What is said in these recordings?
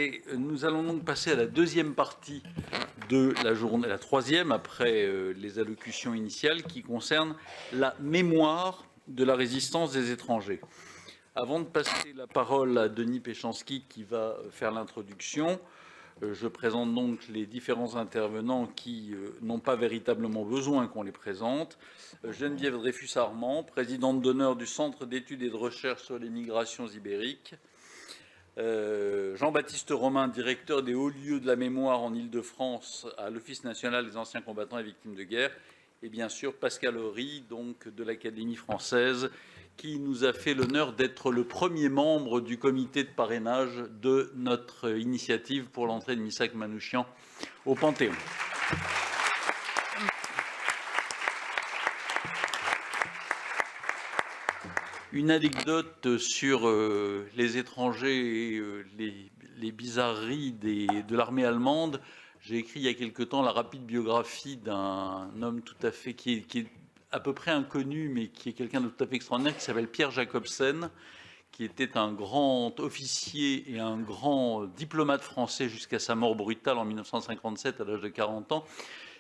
Et nous allons donc passer à la deuxième partie de la journée, la troisième après les allocutions initiales, qui concerne la mémoire de la résistance des étrangers. Avant de passer la parole à Denis Péchanski qui va faire l'introduction, je présente donc les différents intervenants qui n'ont pas véritablement besoin qu'on les présente. Geneviève Dreyfus-Armand, présidente d'honneur du Centre d'études et de recherche sur les migrations ibériques. Jean-Baptiste Romain, directeur des hauts lieux de la mémoire en Île-de-France à l'Office national des anciens combattants et victimes de guerre. Et bien sûr, Pascal Horry, donc de l'Académie française, qui nous a fait l'honneur d'être le premier membre du comité de parrainage de notre initiative pour l'entrée de Missak Manouchian au Panthéon. Une anecdote sur les étrangers et les bizarreries de l'armée allemande. J'ai écrit il y a quelque temps la rapide biographie d'un homme tout à fait qui est à peu près inconnu, mais qui est quelqu'un de tout à fait extraordinaire, qui s'appelle Pierre Jacobsen, qui était un grand officier et un grand diplomate français jusqu'à sa mort brutale en 1957 à l'âge de 40 ans.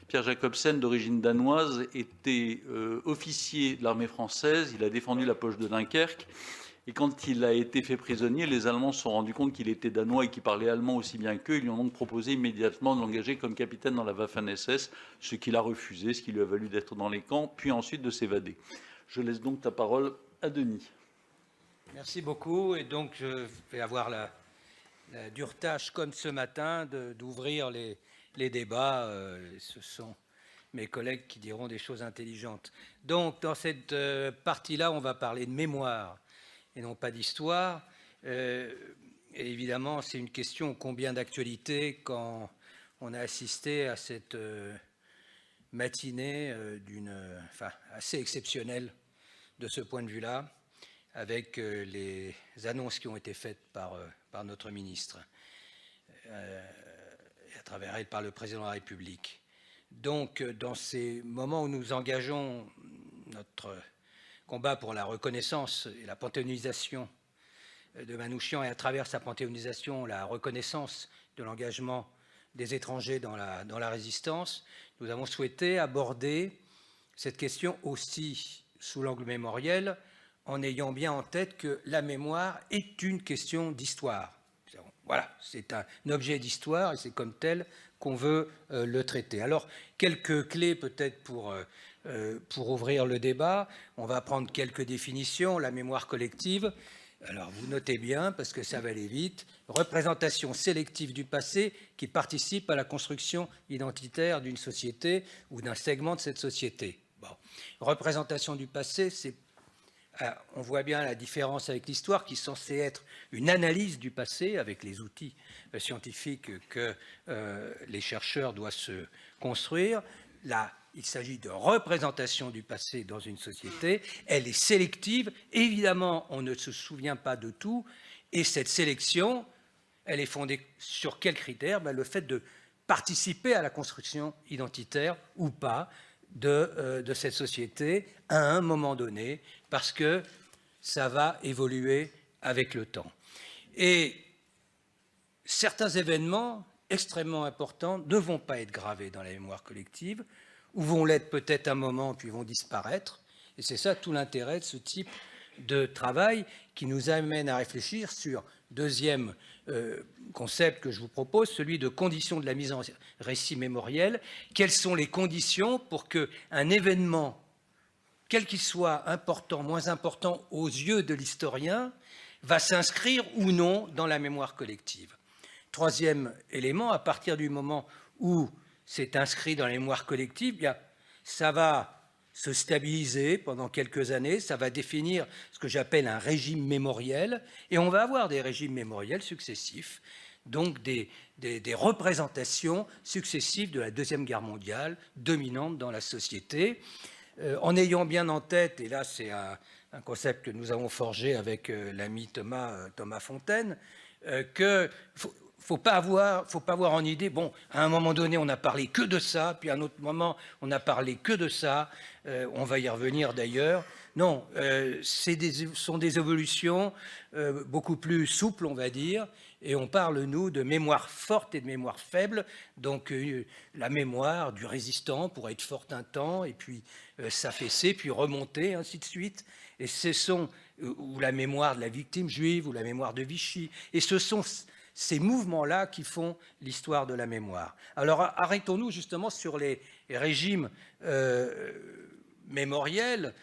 Pierre Jacobsen, d'origine danoise, était officier de l'armée française. Il a défendu la poche de Dunkerque. Et quand il a été fait prisonnier, les Allemands se sont rendus compte qu'il était danois et qu'il parlait allemand aussi bien qu'eux. Ils lui ont donc proposé immédiatement de l'engager comme capitaine dans la Waffen-SS, ce qu'il a refusé, ce qui lui a valu d'être dans les camps, puis ensuite de s'évader. Je laisse donc ta parole à Denis. Merci beaucoup. Et donc, je vais avoir la dure tâche, comme ce matin, d'ouvrir les débats. Ce sont mes collègues qui diront des choses intelligentes. Donc, dans cette partie-là, on va parler de mémoire et non pas d'histoire. Et évidemment, c'est une question combien d'actualité quand on a assisté à cette matinée assez exceptionnelle de ce point de vue-là, avec les annonces qui ont été faites par notre ministre, et à travers elle par le président de la République. Donc, dans ces moments où nous engageons notre combat pour la reconnaissance et la panthéonisation de Manouchian, et à travers sa panthéonisation, la reconnaissance de l'engagement des étrangers dans la résistance, nous avons souhaité aborder cette question aussi sous l'angle mémoriel, en ayant bien en tête que la mémoire est une question d'histoire. Voilà, c'est un objet d'histoire et c'est comme tel qu'on veut le traiter. Alors, quelques clés peut-être pour ouvrir le débat. On va prendre quelques définitions. La mémoire collective, alors vous notez bien parce que ça va aller vite, représentation sélective du passé qui participe à la construction identitaire d'une société ou d'un segment de cette société. Bon. Représentation du passé, c'est on voit bien la différence avec l'histoire qui est censée être une analyse du passé avec les outils scientifiques que les chercheurs doivent se construire. Là, il s'agit de représentation du passé dans une société. Elle est sélective. Évidemment, on ne se souvient pas de tout. Et cette sélection, elle est fondée sur quels critères? Le fait de participer à la construction identitaire ou pas de cette société à un moment donné, parce que ça va évoluer avec le temps. Et certains événements extrêmement importants ne vont pas être gravés dans la mémoire collective, ou vont l'être peut-être un moment, puis vont disparaître. Et c'est ça tout l'intérêt de ce type de travail qui nous amène à réfléchir sur, deuxième concept que je vous propose, celui de conditions de la mise en récit mémoriel. Quelles sont les conditions pour qu'un événement, quel qu'il soit, important, moins important aux yeux de l'historien, va s'inscrire ou non dans la mémoire collective? Troisième élément, à partir du moment où c'est inscrit dans la mémoire collective, bien, ça va se stabiliser pendant quelques années, ça va définir ce que j'appelle un régime mémoriel, et on va avoir des régimes mémoriels successifs, donc des représentations successives de la Deuxième Guerre mondiale dominantes dans la société, en ayant bien en tête, et là c'est un concept que nous avons forgé avec l'ami Thomas Fontaine, que faut pas avoir en idée, bon, à un moment donné, on n'a parlé que de ça, puis à un autre moment, on n'a parlé que de ça, on va y revenir d'ailleurs. Non, sont des évolutions beaucoup plus souples, on va dire, et on parle, nous, de mémoire forte et de mémoire faible. Donc, la mémoire du résistant pourrait être forte un temps, et puis s'affaisser, puis remonter, ainsi de suite. Et ce sont, ou la mémoire de la victime juive, ou la mémoire de Vichy. Et ce sont ces mouvements-là qui font l'histoire de la mémoire. Alors, arrêtons-nous justement sur les régimes mémoriels,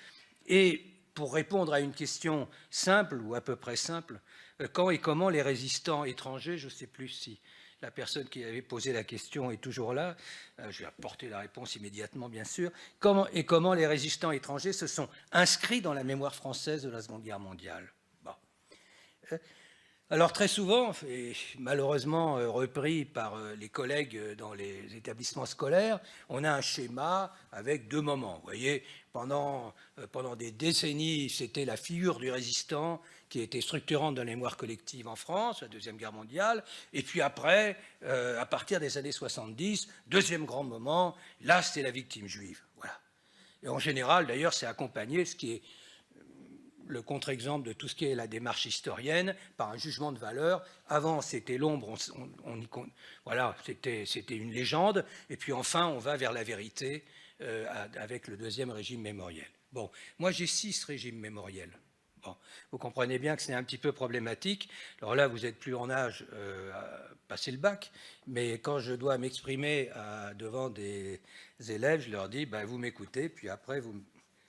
et pour répondre à une question simple, ou à peu près simple, quand et comment les résistants étrangers, je ne sais plus si la personne qui avait posé la question est toujours là, je vais apporter la réponse immédiatement, bien sûr, comment les résistants étrangers se sont inscrits dans la mémoire française de la Seconde Guerre mondiale. Bon. Alors très souvent, et malheureusement repris par les collègues dans les établissements scolaires, on a un schéma avec 2 moments. Vous voyez, pendant des décennies, c'était la figure du résistant qui était structurante de la mémoire collective en France, la Deuxième Guerre mondiale, et puis après, à partir des années 70, deuxième grand moment, là c'est la victime juive. Voilà. Et en général, d'ailleurs, c'est accompagné, ce qui est le contre-exemple de tout ce qui est la démarche historienne, par un jugement de valeur. Avant, c'était l'ombre, voilà, c'était une légende, et puis enfin, on va vers la vérité avec le deuxième régime mémoriel. Bon, moi j'ai 6 régimes mémoriels. Bon, vous comprenez bien que c'est un petit peu problématique. Alors là, vous n'êtes plus en âge à passer le bac, mais quand je dois m'exprimer devant des élèves, je leur dis, ben, vous m'écoutez, puis après,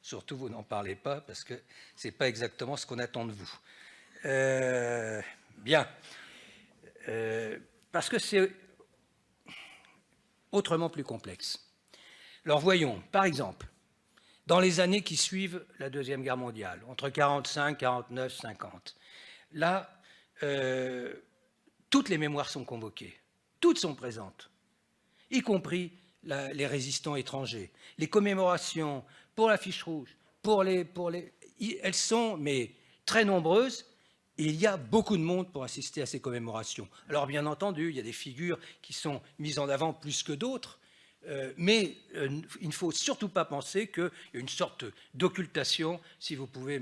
surtout, vous n'en parlez pas, parce que ce n'est pas exactement ce qu'on attend de vous. Bien. Parce que c'est autrement plus complexe. Alors voyons, par exemple, dans les années qui suivent la Deuxième Guerre mondiale, entre 45, 49, 50, là, toutes les mémoires sont convoquées, toutes sont présentes, y compris les résistants étrangers. Les commémorations pour la fiche rouge, elles sont mais très nombreuses, et il y a beaucoup de monde pour assister à ces commémorations. Alors bien entendu, il y a des figures qui sont mises en avant plus que d'autres, mais il ne faut surtout pas penser qu'il y a une sorte d'occultation. Si vous pouvez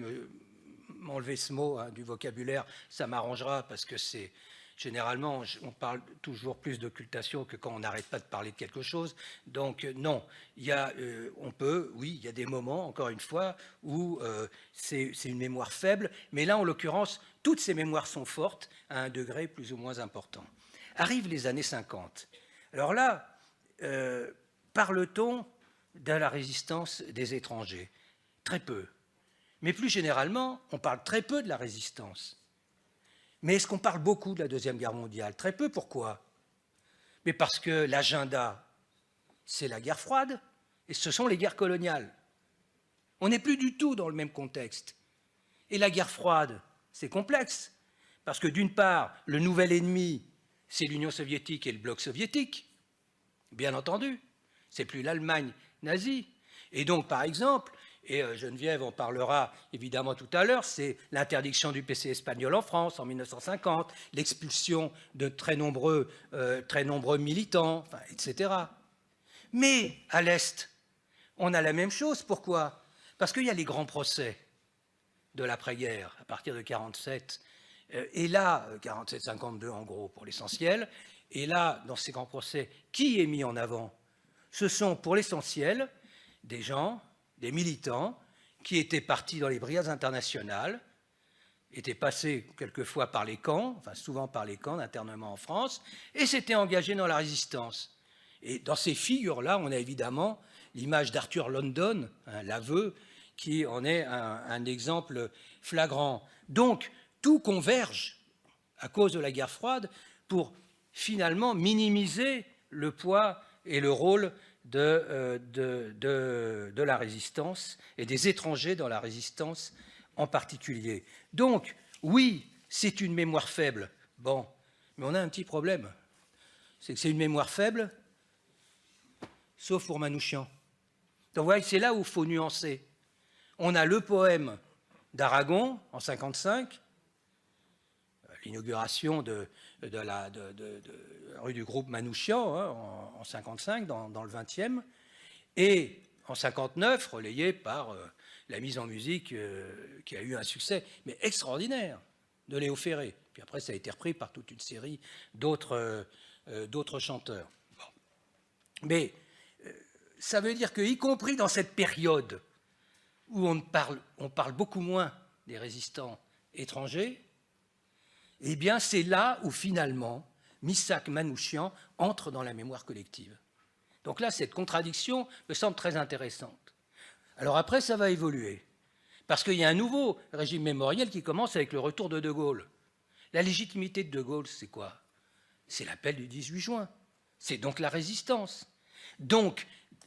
m'enlever ce mot du vocabulaire, ça m'arrangera, parce que c'est généralement, on parle toujours plus d'occultation que quand on n'arrête pas de parler de quelque chose. Donc non, il y a, oui, il y a des moments, encore une fois, où c'est une mémoire faible, mais là, en l'occurrence, toutes ces mémoires sont fortes à un degré plus ou moins important. Arrivent les années 50. Alors là, parle-t-on de la résistance des étrangers? Très peu. Mais plus généralement, on parle très peu de la résistance. Mais est-ce qu'on parle beaucoup de la Deuxième Guerre mondiale? Très peu. Pourquoi? Mais parce que l'agenda, c'est la guerre froide, et ce sont les guerres coloniales. On n'est plus du tout dans le même contexte. Et la guerre froide, c'est complexe, parce que d'une part, le nouvel ennemi, c'est l'Union soviétique et le bloc soviétique, bien entendu, c'est plus l'Allemagne nazie. Et donc, par exemple, et Geneviève en parlera évidemment tout à l'heure, c'est l'interdiction du PC espagnol en France en 1950, l'expulsion de très nombreux militants, enfin, etc. Mais à l'Est, on a la même chose. Pourquoi? Parce qu'il y a les grands procès de l'après-guerre, à partir de 1947, et là, 47-52 en gros pour l'essentiel, et là, dans ces grands procès, qui est mis en avant? Ce sont pour l'essentiel des gens, des militants, qui étaient partis dans les brigades internationales, étaient passés quelquefois par les camps, enfin souvent par les camps d'internement en France, et s'étaient engagés dans la résistance. Et dans ces figures-là, on a évidemment l'image d'Arthur London, l'aveu, qui en est un exemple flagrant. Donc, tout converge à cause de la guerre froide pour finalement minimiser le poids et le rôle de la résistance et des étrangers dans la résistance en particulier. Donc, oui, c'est une mémoire faible. Bon, mais on a un petit problème. C'est que c'est une mémoire faible, sauf pour Manouchian. Donc, vous voyez, c'est là où il faut nuancer. On a le poème d'Aragon en 1955, l'inauguration de la rue du groupe Manouchian en 1955, dans le 20e, et en 1959, relayé par la mise en musique qui a eu un succès, mais extraordinaire, de Léo Ferré. Puis après, ça a été repris par toute une série d'autres chanteurs. Bon. Mais ça veut dire qu'y compris dans cette période où on parle beaucoup moins des résistants étrangers, eh bien, c'est là où finalement Missak Manouchian entre dans la mémoire collective. Donc là, cette contradiction me semble très intéressante. Alors après, ça va évoluer, parce qu'il y a un nouveau régime mémoriel qui commence avec le retour de De Gaulle. La légitimité de De Gaulle, c'est quoi? C'est l'appel du 18 juin. C'est donc la résistance. Donc,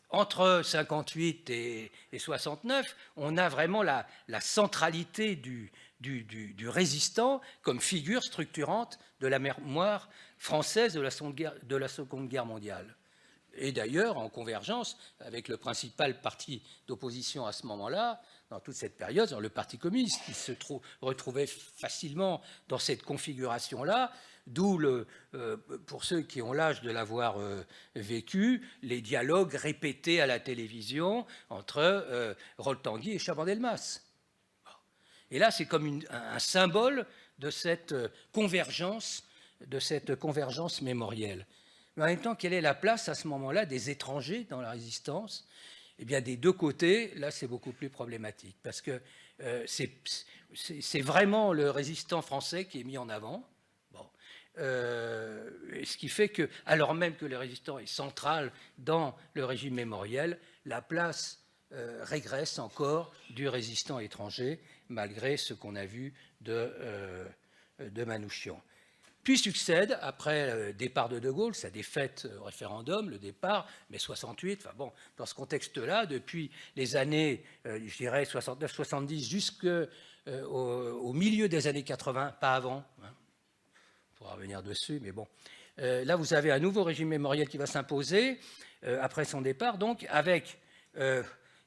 entre 58 et 69, on a vraiment la centralité du résistant comme figure structurante de la mémoire française de la Seconde Guerre mondiale. Et d'ailleurs, en convergence avec le principal parti d'opposition à ce moment-là, dans toute cette période, le Parti communiste, qui se retrouvait facilement dans cette configuration-là, d'où, pour ceux qui ont l'âge de l'avoir vécu, les dialogues répétés à la télévision entre Rol-Tanguy et Chaban-Delmas. Et là, c'est comme un symbole de cette convergence mémorielle. Mais en même temps, quelle est la place à ce moment-là des étrangers dans la résistance? Eh bien, des deux côtés, là, c'est beaucoup plus problématique, parce que c'est vraiment le résistant français qui est mis en avant. Bon. Ce qui fait que, alors même que le résistant est central dans le régime mémoriel, la place régresse encore du résistant étranger, malgré ce qu'on a vu de Manouchian. Puis succède, après le départ de De Gaulle, sa défaite au référendum, le départ, mai 68, enfin bon, dans ce contexte-là, depuis les années, je dirais, 69-70 jusqu'au milieu des années 80, pas avant, hein, on pourra revenir dessus, mais bon. Là, vous avez un nouveau régime mémoriel qui va s'imposer, après son départ, donc, avec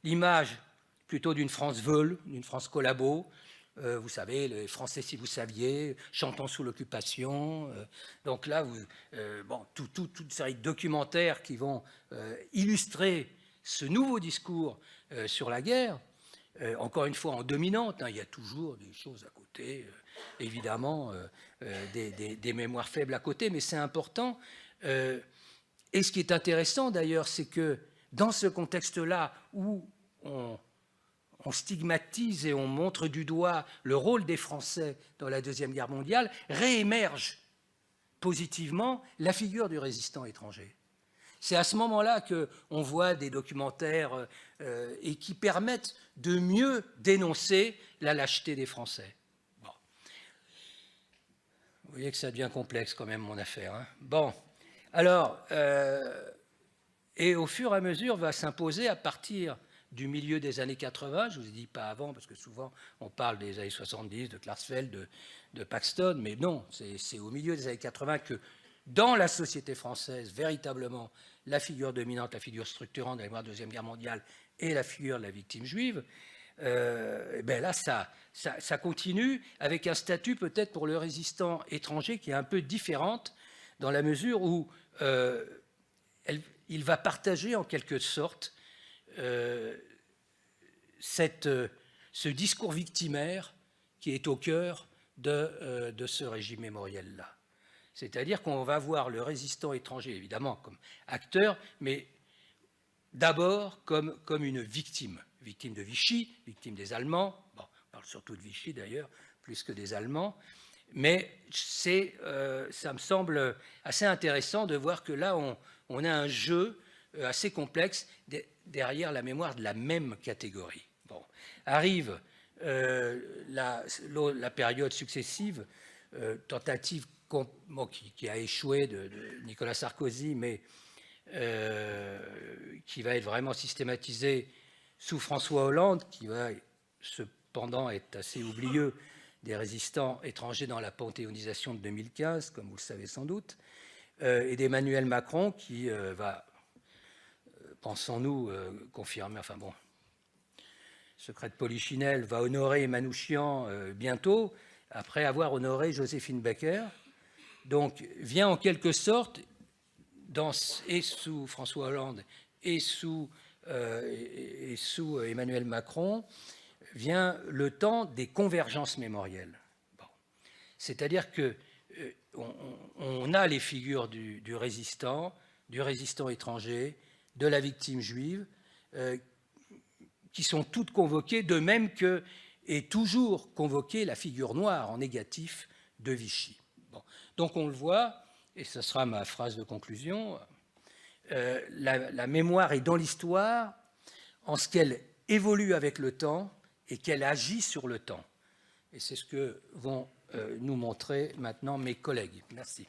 l'image plutôt d'une France veule, d'une France collabo, vous savez, les Français si vous saviez, chantons sous l'occupation. Donc là, toute une série de documentaires qui vont illustrer ce nouveau discours sur la guerre. Encore une fois, en dominante, hein, il y a toujours des choses à côté, évidemment, des mémoires faibles à côté, mais c'est important. Et ce qui est intéressant, d'ailleurs, c'est que dans ce contexte-là où on stigmatise et on montre du doigt le rôle des Français dans la Deuxième Guerre mondiale, réémerge positivement la figure du résistant étranger. C'est à ce moment-là qu'on voit des documentaires et qui permettent de mieux dénoncer la lâcheté des Français. Bon. Vous voyez que ça devient complexe quand même, mon affaire. Hein. Bon, alors, et au fur et à mesure va s'imposer à partir du milieu des années 80, je ne vous ai dit pas avant, parce que souvent on parle des années 70, de Klarsfeld, de Paxton, mais non, c'est au milieu des années 80 que dans la société française, véritablement, la figure dominante, la figure structurante de la mémoire de la Deuxième Guerre mondiale et la figure de la victime juive, ben là, ça continue avec un statut peut-être pour le résistant étranger qui est un peu différente dans la mesure où il va partager en quelque sorte ce discours victimaire qui est au cœur de ce régime mémoriel-là. C'est-à-dire qu'on va voir le résistant étranger, évidemment, comme acteur, mais d'abord comme une victime de Vichy, victime des Allemands, bon, on parle surtout de Vichy d'ailleurs, plus que des Allemands, mais ça me semble assez intéressant de voir que là, on a un jeu assez complexe derrière la mémoire de la même catégorie. Bon. Arrive la période successive, tentative qui a échoué de Nicolas Sarkozy, mais qui va être vraiment systématisée sous François Hollande, qui va cependant être assez oublieux des résistants étrangers dans la panthéonisation de 2015, comme vous le savez sans doute, et d'Emmanuel Macron, qui va, pensons-nous, confirmer, enfin bon, secret de Polichinelle, va honorer Manouchian bientôt, après avoir honoré Joséphine Baker. Donc, vient en quelque sorte, et sous François Hollande et sous Emmanuel Macron, vient le temps des convergences mémorielles. Bon. C'est-à-dire que on a les figures du résistant étranger, de la victime juive, qui sont toutes convoquées, de même que est toujours convoquée la figure noire en négatif de Vichy. Bon. Donc on le voit, et ce sera ma phrase de conclusion, la mémoire est dans l'histoire en ce qu'elle évolue avec le temps et qu'elle agit sur le temps. Et c'est ce que vont nous montrer maintenant mes collègues. Merci.